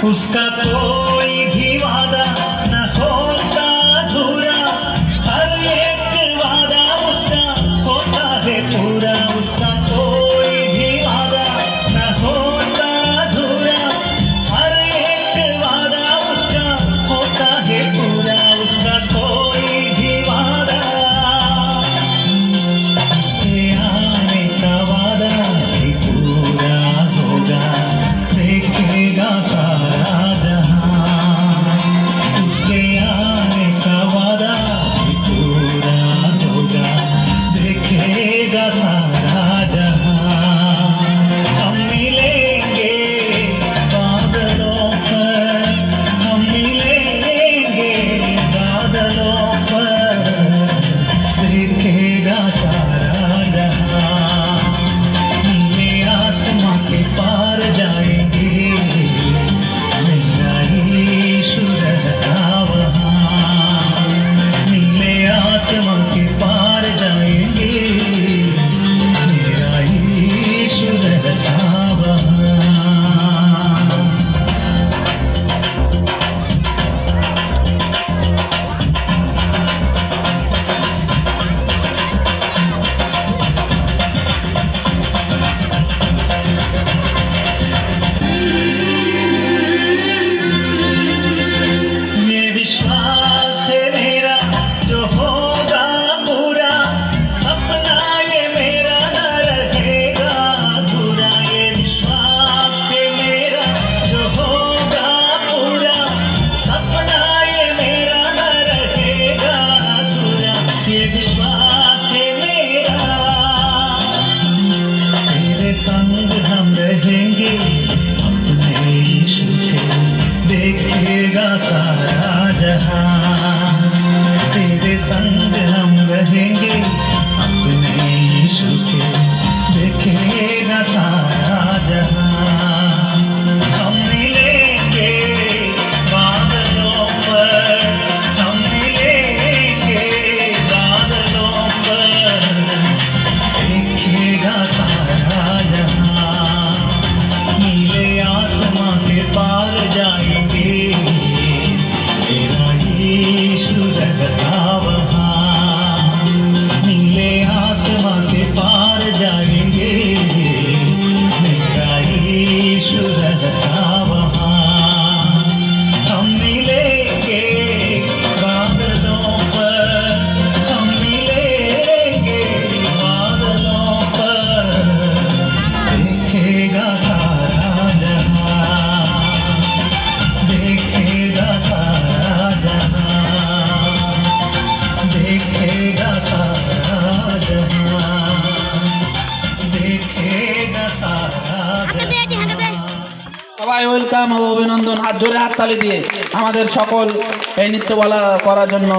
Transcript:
उसका कोई भी वादा न होता अधूरा, हर एक वादा उसका होता है पूरा। उसका कोई भी वादा न होता अधूरा, हर एक वादा उसका होता है पूरा। उसका कोई भी वादा, उसके आने का वादा भी पूरा होगा, देखेगा सारा जहां। उसके आने का वादा भी पूरा होगा, देखेगा सारा जहां। हम मिलेंगे बादलों पर, हम मिलेंगे बादलों पर, देखेगा सारा जहां। नीले आसमां के पार जाएंगे, मेरा यीशु रहता वहाँ। नीले आसमां के पार जाएंगे, मेरा यीशु रहता वहाँ। ये विश्वास है मेरा जो होगा पूरा, सपना ये मेरा न रहेगा अधूरा। ये विश्वास है मेरा जो होगा पूरा, सपना ये मेरा न रहेगा अधूरा। ये विश्वास है मेरा, तेरे संग हम रहेंगे अपने यीशु के, देखेगा सारा जहां। तेरे संग हम रहेंगे अपने यीशु के, देखेगा सारा जहां। हम मिलेंगे बादलों पर, हम मिलेंगे बादलों पर, देखेगा सारा जहां। नीले आसमां के पार जाएंगे, मेरा यीशु रहता वहाँ। नीले आसमां के पार जाएंगे, मेरा সবাই ওয়েলকাম ও অভিনন্দন, হাত জোরে হাততালি দিয়ে আমাদের সকল এই নৃত্য বলা করার জন্য